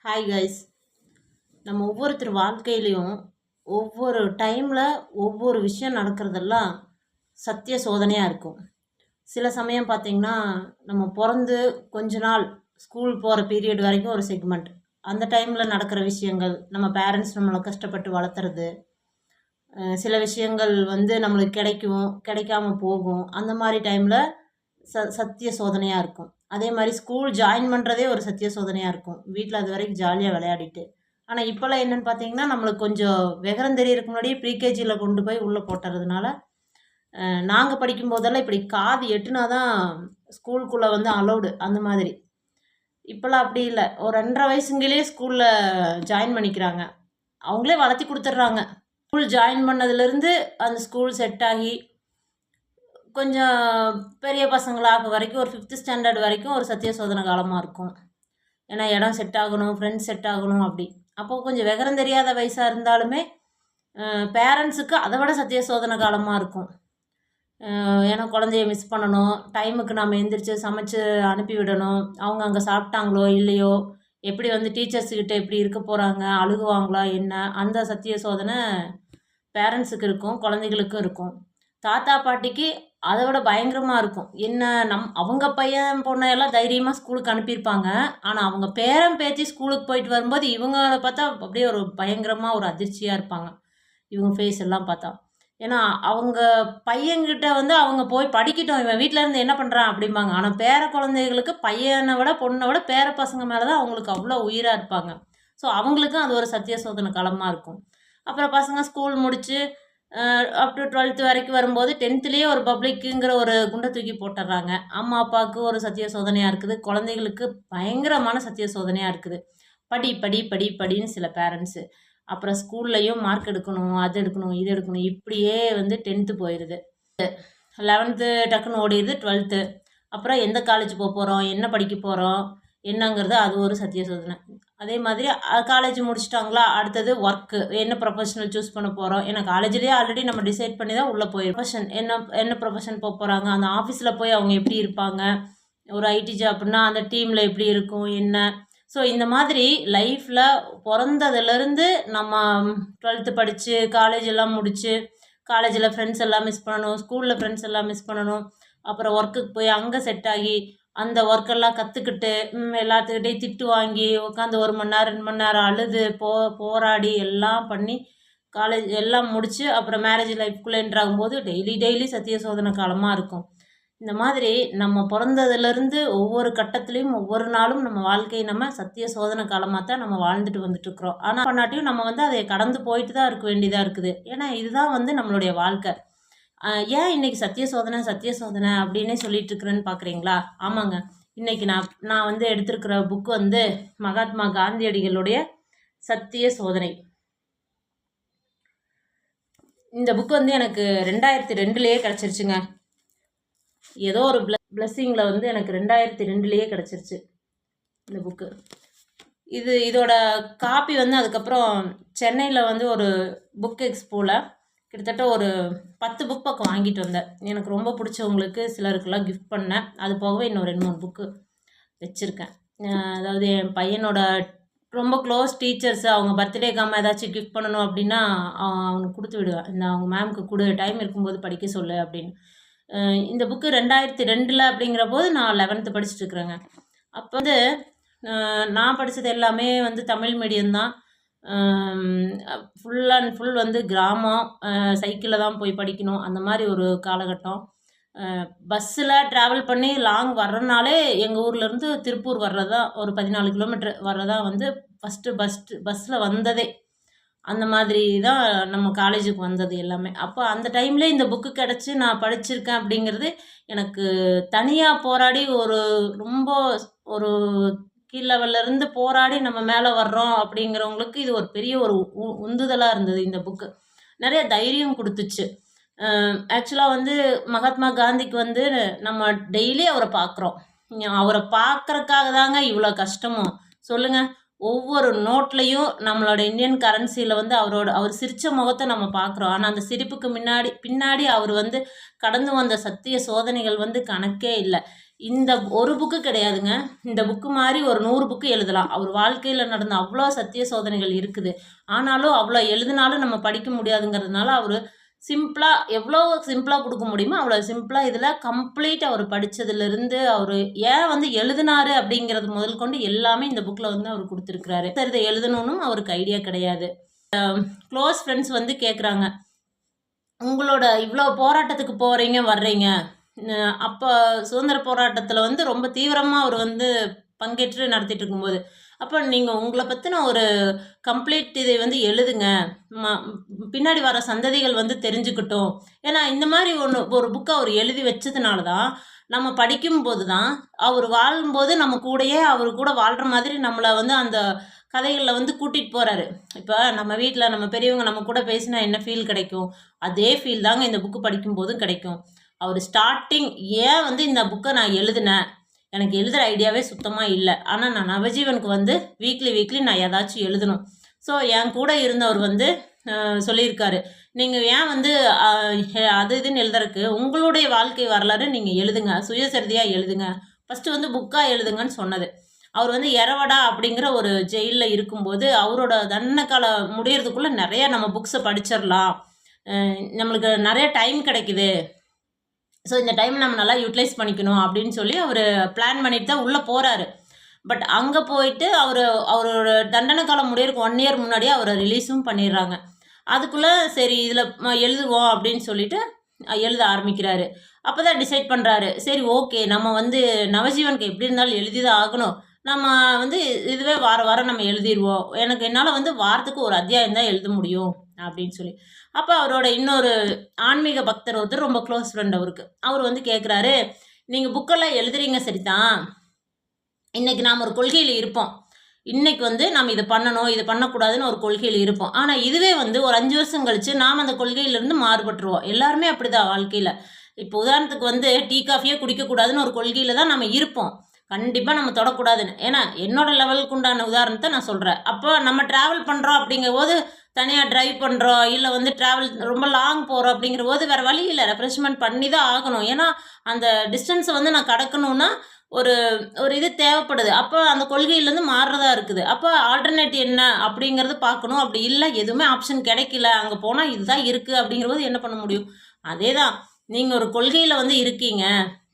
Hi guys. நம்ம ஒவ்வொருத்தர் வாழ்க்கையிலையும் ஒவ்வொரு டைமில் ஒவ்வொரு விஷயம் நடக்கிறதெல்லாம் சத்திய சோதனையாக இருக்கும். சில சமயம் பார்த்திங்கன்னா நம்ம பிறந்து கொஞ்ச நாள் ஸ்கூல் போகிற பீரியட் வரைக்கும் ஒரு செக்மெண்ட். அந்த டைமில் நடக்கிற விஷயங்கள், நம்ம பேரண்ட்ஸ் நம்மளை கஷ்டப்பட்டு வளர்த்துறது, சில விஷயங்கள் நம்மளுக்கு கிடைக்கும், கிடைக்காம போகும். அந்த மாதிரி டைமில் சத்திய சோதனையாக இருக்கும். அதே மாதிரி ஸ்கூல் ஜாயின் பண்ணுறதே ஒரு சத்திய சோதனையாக இருக்கும். வீட்டில் அது வரைக்கும் ஜாலியாக விளையாடிட்டு. ஆனால் இப்போல்லாம் என்னென்னு பார்த்தீங்கன்னா, நம்மளுக்கு கொஞ்சம் விவரம் தெரியறதுக்கு முன்னாடியே ப்ரீகேஜியில் கொண்டு போய் உள்ளே போட்டுறதுனால, நாங்கள் படிக்கும்போதெல்லாம் இப்படி காது எட்டுனா தான் ஸ்கூலுக்குள்ளே அலௌடு. அந்த மாதிரி இப்போல்லாம் அப்படி இல்லை. ஒரு 2.5 வயசுங்களே ஸ்கூலில் ஜாயின் பண்ணிக்கிறாங்க. அவங்களே வளர்த்தி கொடுத்துட்றாங்க. ஸ்கூல் ஜாயின் பண்ணதுலேருந்து அந்த ஸ்கூல் செட் ஆகி கொஞ்சம் பெரிய பசங்களாக வரைக்கும் ஒரு 5th ஸ்டாண்டர்ட் வரைக்கும் ஒரு சத்திய சோதனை காலமாக இருக்கும். ஏன்னா இடம் செட் ஆகணும், ஃப்ரெண்ட்ஸ் செட் ஆகணும். அப்படி அப்போ கொஞ்சம் விவரம் தெரியாத வயசாக இருந்தாலுமே பேரண்ட்ஸுக்கு அதை விட சத்திய சோதனை காலமாக இருக்கும். ஏன்னா குழந்தைய மிஸ் பண்ணணும், டைமுக்கு நம்ம எந்திரிச்சு சமைச்சு அனுப்பி விடணும். அவங்க அங்கே சாப்பிட்டாங்களோ இல்லையோ, எப்படி டீச்சர்ஸுக்கிட்ட எப்படி இருக்க போகிறாங்க, அழுகுவாங்களா என்ன, அந்த சத்திய சோதனை பேரண்ட்ஸுக்கு இருக்கும், குழந்தைகளுக்கும் இருக்கும். தாத்தா பாட்டிக்கு அதை விட பயங்கரமாக இருக்கும். என்ன அவங்க பையன் பொண்ணையெல்லாம் தைரியமாக ஸ்கூலுக்கு அனுப்பியிருப்பாங்க. ஆனால் அவங்க பேரன் பேத்தி ஸ்கூலுக்கு போயிட்டு வரும்போது இவங்களை பார்த்தா அப்படியே ஒரு பயங்கரமாக ஒரு அதிர்ச்சியாக இருப்பாங்க. இவங்க ஃபேஸ் எல்லாம் பார்த்தா. ஏன்னா அவங்க பையன்கிட்ட அவங்க போய் படிக்கட்டும், இவன் வீட்டில் இருந்து என்ன பண்ணுறான் அப்படிம்பாங்க. ஆனால் பேர குழந்தைகளுக்கு பையனை விட பொண்ணை விட பேர பசங்க மேலே தான் அவங்களுக்கு அவ்வளோ உயிராக இருப்பாங்க. ஸோ அவங்களுக்கும் அது ஒரு சத்திய சோதனை காலமாக இருக்கும். அப்புறம் பசங்க ஸ்கூல் முடித்து அப் டு 12th வரைக்கும் வரும்போது 10த்லேயே ஒரு பப்ளிக்குங்கிற ஒரு குண்டை தூக்கி போட்டுடுறாங்க. அம்மா அப்பாவுக்கு ஒரு சத்திய சோதனையாக இருக்குது, குழந்தைகளுக்கு பயங்கரமான சத்திய சோதனையாக இருக்குது. படி படி படி படின்னு சில பேரண்ட்ஸு. அப்புறம் ஸ்கூல்லையும் மார்க் எடுக்கணும், அது எடுக்கணும், இது எடுக்கணும், இப்படியே 10th போயிடுது. 11th டக்குன்னு ஓடிடுது, 12th. அப்புறம் எந்த காலேஜ் போகிறோம், என்ன படிக்க போகிறோம் என்னங்கிறது அது ஒரு சத்திய சோதனை. அதே மாதிரி காலேஜ் முடிச்சிட்டாங்களா, அடுத்தது ஒர்க்கு, என்ன ப்ரொஃபஷனல் சூஸ் பண்ண போகிறோம். ஏன்னா காலேஜ்லேயே ஆல்ரெடி நம்ம டிசைட் பண்ணி தான் உள்ளே போயிடும். ப்ரொஃபஷன் என்ன ப்ரொஃபஷன் போகிறாங்க, அந்த ஆஃபீஸில் போய் அவங்க எப்படி இருப்பாங்க, ஒரு ஐடி ஜாப்னா அந்த டீமில் எப்படி இருக்கும் என்ன. ஸோ இந்த மாதிரி லைஃப்பில் பிறந்ததுலேருந்து நம்ம 12th படித்து காலேஜ் எல்லாம் முடித்து, காலேஜில் ஃப்ரெண்ட்ஸ் எல்லாம் மிஸ் பண்ணணும், ஸ்கூலில் ஃப்ரெண்ட்ஸ் எல்லாம் மிஸ் பண்ணணும், அப்புறம் ஒர்க்குக்கு போய் அங்கே செட் ஆகி அந்த ஒர்க்கெல்லாம் கற்றுக்கிட்டு எல்லாத்துக்கிட்டையும் திட்டு வாங்கி உட்காந்து 1 மணி நேரம் 2 மணி நேரம் அழுது போராடி எல்லாம் பண்ணி காலேஜ் எல்லாம் முடித்து அப்புறம் மேரேஜ் லைஃப்குள்ளே என்ட்ராகும்போது டெய்லி சத்திய சோதனை காலமாக இருக்கும். இந்த மாதிரி நம்ம பிறந்ததுலேருந்து ஒவ்வொரு கட்டத்துலேயும் ஒவ்வொரு நாளும் நம்ம வாழ்க்கையை நம்ம சத்திய சோதனை காலமாக தான் நம்ம வாழ்ந்துட்டு வந்துட்டுருக்குறோம். ஆனால் பண்ணாட்டியும் நம்ம அதை கடந்து போயிட்டு தான் இருக்க வேண்டியதாக இருக்குது. ஏன்னா இதுதான் நம்மளுடைய வாழ்க்கை. ஏன் இன்றைக்கி சத்திய சோதனை அப்படின்னே சொல்லிகிட்ருக்குறேன்னு பார்க்குறீங்களா? ஆமாங்க. இன்றைக்கி நான் எடுத்திருக்கிற புக்கு மகாத்மா காந்தியடிகளுடைய சத்திய சோதனை. இந்த புக்கு எனக்கு 2002லேயே கிடச்சிருச்சுங்க. ஏதோ ஒரு பிளஸ்ஸிங்கில் எனக்கு 2002லேயே கிடச்சிருச்சு இந்த புக்கு. இதோட காப்பி அதுக்கப்புறம் சென்னையில் ஒரு புக் எக்ஸ்போவில் கிட்டத்தட்ட ஒரு 10 புக் பக்கம் வாங்கிட்டு வந்தேன். எனக்கு ரொம்ப பிடிச்சவங்களுக்கு சிலருக்கெல்லாம் கிஃப்ட் பண்ணேன். அது போகவே இன்னும் 2-3 புக்கு வச்சுருக்கேன். அதாவது என் பையனோட ரொம்ப க்ளோஸ் டீச்சர்ஸு அவங்க பர்த்டேக்காமல் ஏதாச்சும் கிஃப்ட் பண்ணணும் அப்படின்னா அவனுக்கு கொடுத்து விடுவேன். அவங்க மேம்க்கு கொடு, டைம் இருக்கும்போது படிக்க சொல்லு அப்படின்னு. இந்த புக்கு 2002 அப்படிங்கிற போது நான் 11th படிச்சுட்ருக்குறேங்க. அப்போ நான் படித்தது எல்லாமே தமிழ் மீடியம் தான். ஃபுல் அண்ட் ஃபுல் கிராமம், சைக்கிளில் தான் போய் படிக்கணும். அந்த மாதிரி ஒரு காலகட்டம். பஸ்ஸில் ட்ராவல் பண்ணி லாங் வர்றதுனாலே எங்கள் ஊர்லேருந்து திருப்பூர் வர்றதா ஒரு 14 கிலோமீட்டர் வர்றதா ஃபஸ்ட்டு பஸ்ஸில் வந்ததே. அந்த மாதிரி தான் நம்ம காலேஜுக்கு வந்தது எல்லாமே. அப்போ அந்த டைமில் இந்த புக்கு கிடச்சி நான் படிச்சிருக்கேன் அப்படிங்கிறது எனக்கு தனியாக போராடி ரொம்ப ஒரு கீழ் லெவல்லேருந்து போராடி நம்ம மேலே வர்றோம் அப்படிங்கிறவங்களுக்கு இது ஒரு பெரிய ஒரு உந்துதலாக இருந்தது. இந்த புக்கு நிறைய தைரியம் கொடுத்துச்சு. ஆக்சுவலாக மகாத்மா காந்திக்கு நம்ம டெய்லி அவரை பார்க்குறோம். அவரை பார்க்குறக்காக தாங்க இவ்வளோ கஷ்டமும் சொல்லுங்கள். ஒவ்வொரு நோட்லேயும் நம்மளோட இந்தியன் கரன்சியில் அவர் சிரித்த முகத்தை நம்ம பார்க்குறோம். ஆனால் அந்த சிரிப்புக்கு பின்னாடி அவர் கடந்து வந்த சத்திய சோதனைகள் கணக்கே இல்லை. இந்த ஒரு புக்கு கிடையாதுங்க, இந்த புக்கு மாதிரி ஒரு 100 புக்கு எழுதலாம். அவர் வாழ்க்கையில் நடந்த அவ்வளோ சத்திய சோதனைகள் இருக்குது. ஆனாலும் அவ்வளோ எழுதினாலும் நம்ம படிக்க முடியாதுங்கிறதுனால அவர் சிம்பிளாக எவ்வளோ சிம்பிளாக கொடுக்க முடியுமோ அவ்வளோ சிம்பிளாக இதில் கம்ப்ளீட் அவர் படித்ததுலேருந்து அவர் ஏன் வந்து எழுதினாரு அப்படிங்கிறது முதல் கொண்டு எல்லாமே இந்த புக்கில் வந்து அவர் கொடுத்துருக்குறாரு. சரி, இதை எழுதணும்னு அவருக்கு ஐடியா கிடையாது. க்ளோஸ் ஃப்ரெண்ட்ஸ் வந்து கேட்குறாங்க, உங்களோட இவ்வளோ போராட்டத்துக்கு போகிறீங்க வர்றீங்க, அப்போ சுதந்திர போராட்டத்தில் வந்து ரொம்ப தீவிரமாக அவர் வந்து பங்கேற்று நடத்திட்டு இருக்கும்போது, அப்போ நீங்கள் உங்களை பற்றின ஒரு கம்ப்ளீட் இதை வந்து எழுதுங்க, பின்னாடி வர சந்ததிகள் வந்து தெரிஞ்சுக்கிட்டோம். ஏன்னா இந்த மாதிரி ஒரு புக்கை அவர் எழுதி வச்சதுனால தான் நம்ம படிக்கும்போது தான் அவர் வாழும்போது நம்ம கூடயே அவர் கூட வாழ்கிற மாதிரி நம்மளை வந்து அந்த கதைகளில் வந்து கூட்டிகிட்டு போகிறாரு. இப்போ நம்ம வீட்டில் நம்ம பெரியவங்க நம்ம கூட பேசினா என்ன ஃபீல் கிடைக்கும், அதே ஃபீல் தாங்க இந்த புக்கு படிக்கும்போதும் கிடைக்கும். அவர் ஸ்டார்டிங் ஏன் வந்து இந்த புக்கை நான் எழுதினேன், எனக்கு எழுதுகிற ஐடியாவே சுத்தமாக இல்லை, ஆனால் நான் நவஜீவனுக்கு வந்து வீக்லி நான் ஏதாச்சும் எழுதணும். ஸோ என் கூட இருந்தவர் வந்து சொல்லியிருக்காரு, நீங்கள் ஏன் வந்து அது இதுன்னு எழுதுறதுக்கு உங்களுடைய வாழ்க்கை வரலாறு நீங்கள் எழுதுங்க, சுயசரிதையாக எழுதுங்க, ஃபஸ்ட்டு வந்து புக்காக எழுதுங்கன்னு சொன்னது. அவர் வந்து எரவடா அப்படிங்கிற ஒரு ஜெயிலில் இருக்கும்போது அவரோட தண்டனை காலம் முடியறதுக்குள்ளே நிறையா நம்ம புக்ஸை படிச்சிடலாம், நம்மளுக்கு நிறைய டைம் கிடைக்குது, ஸோ இந்த டைம் நம்ம நல்லா யூட்டிலைஸ் பண்ணிக்கணும் அப்படின்னு சொல்லி அவர் பிளான் பண்ணிட்டு தான் உள்ளே போகிறாரு. பட் அங்கே போயிட்டு அவரோட தண்டனை காலம் முடியறதுக்கு 1 இயர் முன்னாடியே அவரை ரிலீஸும் பண்ணிடுறாங்க. அதுக்குள்ளே சரி இதில் எழுதுவோம் அப்படின்னு சொல்லிட்டு எழுத ஆரம்பிக்கிறாரு. அப்போ தான் டிசைட் பண்ணுறாரு, சரி ஓகே நம்ம வந்து நவஜீவனுக்கு எப்படி இருந்தாலும் எழுதி தான் ஆகணும், நம்ம வந்து இதுவே வாரம் நம்ம எழுதிடுவோம், என்னால் வந்து வாரத்துக்கு ஒரு அத்தியாயம் தான் எழுத முடியும் அப்படின்னு சொல்லி. அப்போ அவரோட இன்னொரு ஆன்மீக பக்தர் ஒருத்தர் ரொம்ப க்ளோஸ் ஃப்ரெண்ட் அவருக்கு, அவர் வந்து கேட்குறாரு, நீங்கள் புக்கெல்லாம் எழுதுறீங்க சரிதான், இன்றைக்கி நாம் ஒரு கொள்கையில் இருப்போம், இன்றைக்கி வந்து நம்ம இதை பண்ணணும் இதை பண்ணக்கூடாதுன்னு ஒரு கொள்கையில் இருப்போம், ஆனால் இதுவே வந்து ஒரு 5 வருஷம் கழித்து நாம் அந்த கொள்கையிலேருந்து மாறுபட்டுருவோம். எல்லாருமே அப்படி தான் வாழ்க்கையில். இப்போ உதாரணத்துக்கு வந்து டீ காஃபியே குடிக்கக்கூடாதுன்னு ஒரு கொள்கையில் தான் நம்ம இருப்போம், கண்டிப்பாக நம்ம தொடக்கூடாதுன்னு. ஏன்னா என்னோடய லெவலுக்கு உண்டான உதாரணத்தை நான் சொல்கிறேன். அப்போ நம்ம ட்ராவல் பண்ணுறோம் அப்படிங்கிற போது, தனியாக ட்ரைவ் பண்ணுறோம் இல்லை வந்து ட்ராவல் ரொம்ப லாங் போகிறோம் அப்படிங்கிற போது வேறு வழி இல்லை, ரெஃப்ரெஷ்மெண்ட் பண்ணி தான் ஆகணும். ஏன்னா அந்த டிஸ்டன்ஸை வந்து நான் கடக்கணுன்னா ஒரு இது தேவைப்படுது. அப்போ அந்த கொள்கையிலேருந்து மாறுறதா இருக்குது. அப்போ ஆல்டர்னேட் என்ன அப்படிங்கிறது பார்க்கணும். அப்படி இல்லை எதுவுமே ஆப்ஷன் கிடைக்கல, அங்கே போனால் இதுதான் இருக்குது அப்படிங்கிற போது என்ன பண்ண முடியும்? அதே தான், நீங்கள் ஒரு கொள்கையில் வந்து இருக்கீங்க,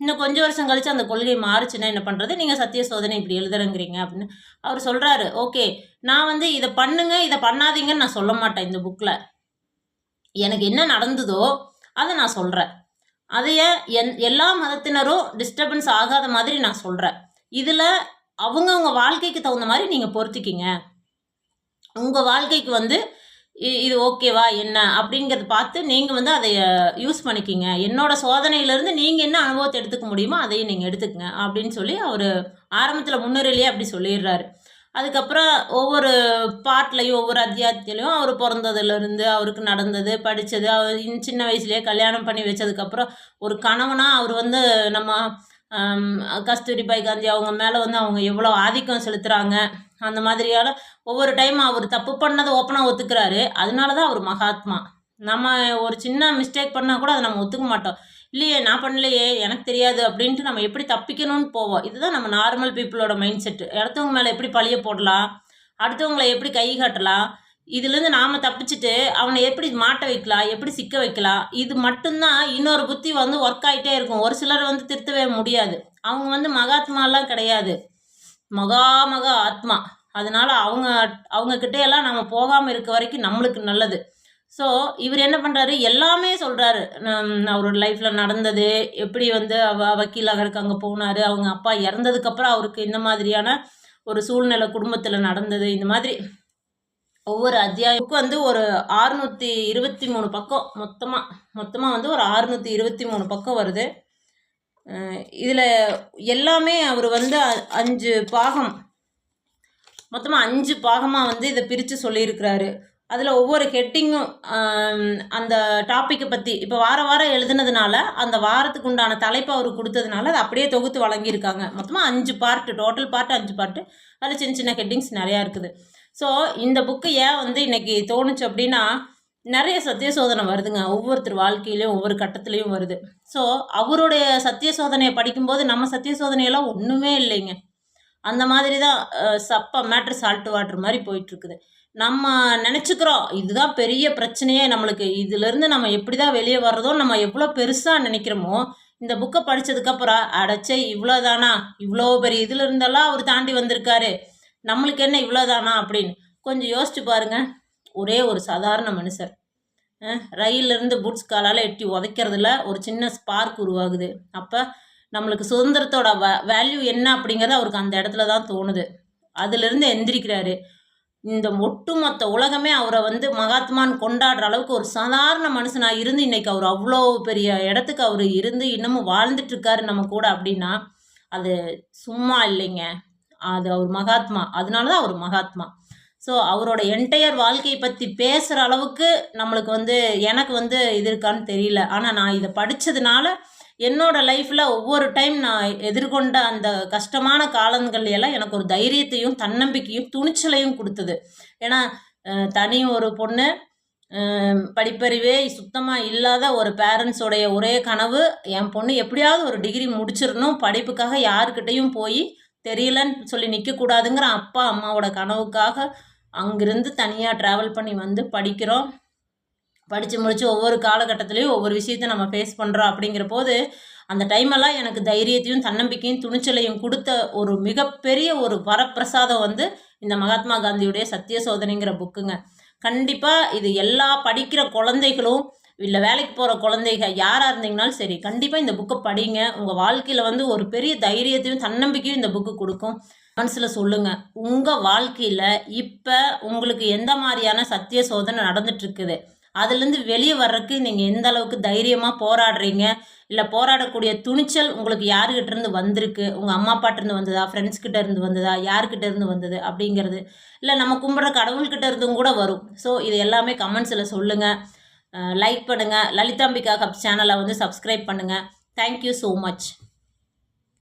இன்னும் கொஞ்சம் வருஷம் கழித்து அந்த கொள்கை மாறுச்சுன்னா என்ன பண்ணுறது, நீங்கள் சத்திய சோதனை இப்படி எழுதுறங்கிறீங்க அப்படின்னு அவர் சொல்கிறாரு. ஓகே, நான் வந்து இதை பண்ணுங்க இதை பண்ணாதீங்கன்னு நான் சொல்ல மாட்டேன். இந்த புக்கில் எனக்கு என்ன நடந்ததோ அதை நான் சொல்கிறேன். அதையே எல்லா மதத்தினரும் டிஸ்டர்பன்ஸ் ஆகாத மாதிரி நான் சொல்கிறேன். இதில் அவங்கவுங்க வாழ்க்கைக்கு தகுந்த மாதிரி நீங்கள் பொறுத்துக்கிங்க, உங்கள் வாழ்க்கைக்கு வந்து இது ஓகேவா என்ன அப்படிங்கிறத பார்த்து நீங்கள் வந்து அதை யூஸ் பண்ணிக்கிங்க, என்னோடய சோதனையிலேருந்து நீங்கள் என்ன அனுபவத்தை எடுத்துக்க முடியுமோ அதையும் நீங்கள் எடுத்துக்கங்க அப்படின்னு சொல்லி அவர் ஆரம்பத்தில் முன்னுரையிலேயே அப்படி சொல்லிடுறாரு. அதுக்கப்புறம் ஒவ்வொரு பார்ட்லையும் ஒவ்வொரு அத்தியாயத்திலையும் அவர் பிறந்ததுலேருந்து அவருக்கு நடந்தது படித்தது, அவர் சின்ன வயசுலேயே கல்யாணம் பண்ணி வச்சதுக்கப்புறம் ஒரு கணவனாக அவர் வந்து நம்ம கஸ்தூரிபாய் காந்தி அவங்க மேலே வந்து அவங்க எவ்வளோ ஆதிக்கம் செலுத்துகிறாங்க, அந்த மாதிரியால் ஒவ்வொரு டைம் அவர் தப்பு பண்ணதை ஓப்பனாக ஒத்துக்கிறாரு. அதனால தான் அவர் மகாத்மா. நம்ம ஒரு சின்ன மிஸ்டேக் பண்ணால் கூட அதை நம்ம ஒத்துக்க மாட்டோம். இல்லையே நான் பண்ணலையே எனக்கு தெரியாது அப்படின்ட்டு நம்ம எப்படி தப்பிக்கணும்னு போவோம். இதுதான் நம்ம நார்மல் பீப்புளோட மைண்ட் செட்டு. அடுத்தவங்க மேலே எப்படி பழிய போடலாம், அடுத்தவங்களை எப்படி கை காட்டலாம், இதுலேருந்து நாம் தப்பிச்சுட்டு அவனை எப்படி மாட்ட வைக்கலாம், எப்படி சிக்க வைக்கலாம், இது மட்டும்தான் இன்னொரு புத்தி வந்து ஒர்க் ஆகிட்டே இருக்கும். ஒரு சிலர் வந்து திருத்தவே முடியாது. அவங்க வந்து மகாத்மாலாம் கிடையாது, மகா ஆத்மா. அதனால் அவங்கக்கிட்டையெல்லாம் நம்ம போகாமல் இருக்க வரைக்கும் நம்மளுக்கு நல்லது. ஸோ இவர் என்ன பண்ணுறாரு, எல்லாமே சொல்கிறாரு. அவரோட லைஃப்பில் நடந்தது, எப்படி வந்து வக்கீல் ஆகிறதுக்கு அங்கே போனார், அவங்க அப்பா இறந்ததுக்கப்புறம் அவருக்கு இந்த மாதிரியான ஒரு சூழ்நிலை குடும்பத்தில் நடந்தது, இந்த மாதிரி ஒவ்வொரு அத்தியாயமுக்கும் வந்து ஒரு 623 பக்கம் மொத்தமாக வந்து ஒரு 623 பக்கம் வருது. இதில் எல்லாமே அவர் வந்து 5 பாகம், மொத்தமாக 5 பாகமாக வந்து இதை பிரித்து சொல்லியிருக்கிறாரு. அதில் ஒவ்வொரு ஹெட்டிங்கும் அந்த டாப்பிக்கை பற்றி இப்போ வாரம் எழுதுனதுனால அந்த வாரத்துக்கு உண்டான தலைப்பை அவர் கொடுத்ததுனால அதை அப்படியே தொகுத்து வழங்கியிருக்காங்க. மொத்தமாக 5 பார்ட்டு, டோட்டல் பார்ட்டு 5 பார்ட்டு. அதில் சின்ன சின்ன ஹெட்டிங்ஸ் நிறையா இருக்குது. ஸோ இந்த புக்கு ஏன் வந்து இன்றைக்கி தோணுச்சு அப்படின்னா, நிறைய சத்திய சோதனை வருதுங்க. ஒவ்வொருத்தர் வாழ்க்கையிலையும் ஒவ்வொரு கட்டத்துலேயும் வருது. ஸோ அவருடைய சத்திய சோதனையை படிக்கும்போது நம்ம சத்திய சோதனையெல்லாம் ஒன்றுமே இல்லைங்க. அந்த மாதிரி தான் சப்ப மேட்ரு சால்ட் வாட்டர் மாதிரி போயிட்டுருக்குது. நம்ம நினச்சிக்கிறோம் இதுதான் பெரிய பிரச்சனையே நம்மளுக்கு, இதிலேருந்து நம்ம எப்படி தான் வெளியே வர்றதோ நம்ம எவ்வளோ பெருசாக நினைக்கிறோமோ, இந்த புக்கை படித்ததுக்கப்புறம் அடைச்சே இவ்வளோதானா, இவ்வளோ பெரிய இதில் இருந்தெல்லாம் அவர் தாண்டி வந்திருக்காரு, நம்மளுக்கு என்ன இவ்வளோதானா அப்படின்னு கொஞ்சம் யோசிச்சு பாருங்கள். ஒரே ஒரு சாதாரண மனுஷர் ரயிலிருந்து பூட்ஸ் காலால் எட்டி உதைக்கிறதுல ஒரு சின்ன ஸ்பார்க் உருவாகுது. அப்போ நம்மளுக்கு சுதந்திரத்தோட வேல்யூ என்ன அப்படிங்கிறது அவருக்கு அந்த இடத்துல தான் தோணுது. அதிலிருந்து எந்திரிக்கிறாரு. இந்த ஒட்டுமொத்த உலகமே அவரை மகாத்மான்னு கொண்டாடுற அளவுக்கு ஒரு சாதாரண மனுஷனாக இருந்து இன்றைக்கி அவர் அவ்வளோ பெரிய இடத்துக்கு அவர் இருந்து இன்னமும் வாழ்ந்துட்டுருக்காரு நம்ம கூட அப்படின்னா அது சும்மா இல்லைங்க. அது அவர் மகாத்மா. அதனால தான் அவர் மகாத்மா. ஸோ அவரோட என்டையர் வாழ்க்கையை பற்றி பேசுகிற அளவுக்கு நம்மளுக்கு எனக்கு இது இருக்கான்னு தெரியல. ஆனால் நான் இதை படித்ததுனால என்னோடய லைஃப்பில் ஒவ்வொரு டைம் நான் எதிர்கொண்ட அந்த கஷ்டமான காலங்கள் எல்லாம் எனக்கு ஒரு தைரியத்தையும் தன்னம்பிக்கையும் துணிச்சலையும் கொடுத்தது. ஏன்னா தனி ஒரு பொண்ணு, படிப்பறிவே சுத்தமாக இல்லாத ஒரு பேரண்ட்ஸோடைய ஒரே கனவு என் பொண்ணு எப்படியாவது ஒரு டிகிரி முடிச்சிடணும், படிப்புக்காக யாருக்கிட்டையும் போய் தெரியலன்னு சொல்லி நிற்கக்கூடாதுங்கிற அப்பா அம்மாவோட கனவுக்காக அங்கிருந்து தனியாக ட்ராவல் பண்ணி படிக்கிறோம். படித்து முடித்து ஒவ்வொரு காலகட்டத்துலேயும் ஒவ்வொரு விஷயத்த நம்ம ஃபேஸ் பண்ணுறோம். அப்படிங்கிற போது அந்த டைமெல்லாம் எனக்கு தைரியத்தையும் தன்னம்பிக்கையும் துணிச்சலையும் கொடுத்த ஒரு மிகப்பெரிய ஒரு வரப்பிரசாதம் இந்த மகாத்மா காந்தியுடைய சத்திய சோதனைங்கிற புக்குங்க. கண்டிப்பாக இது எல்லா படிக்கிற குழந்தைகளும் இல்லை வேலைக்கு போகிற குழந்தைங்க யாராக இருந்தீங்கனாலும் சரி, கண்டிப்பாக இந்த புக்கை படிங்க. உங்கள் வாழ்க்கையில் ஒரு பெரிய தைரியத்தையும் தன்னம்பிக்கையும் இந்த புக்கு கொடுக்கும். மனசில் சொல்லுங்கள், உங்கள் வாழ்க்கையில் இப்போ உங்களுக்கு எந்த மாதிரியான சத்திய சோதனை நடந்துட்டுருக்குது, அதுலேருந்து வெளியே வர்றதுக்கு நீங்கள் எந்த அளவுக்கு தைரியமாக போராடுறீங்க, இல்லை போராடக்கூடிய துணிச்சல் உங்களுக்கு யாருக்கிட்ட இருந்து வந்திருக்கு, உங்கள் அம்மா அப்பாட்டிருந்து வந்ததா, ஃப்ரெண்ட்ஸ்கிட்ட இருந்து வந்ததா, யார்கிட்ட இருந்து வந்தது அப்படிங்கிறது, இல்லை நம்ம கும்பிட்ற கடவுள்கிட்ட இருந்தும் கூட வரும். ஸோ இது எல்லாமே கமெண்ட்ஸில் சொல்லுங்கள். லைக் பண்ணுங்கள். லலிதாம்பிகா ஹப்ஸ் சேனலை சப்ஸ்கிரைப் பண்ணுங்கள். Thank you so much.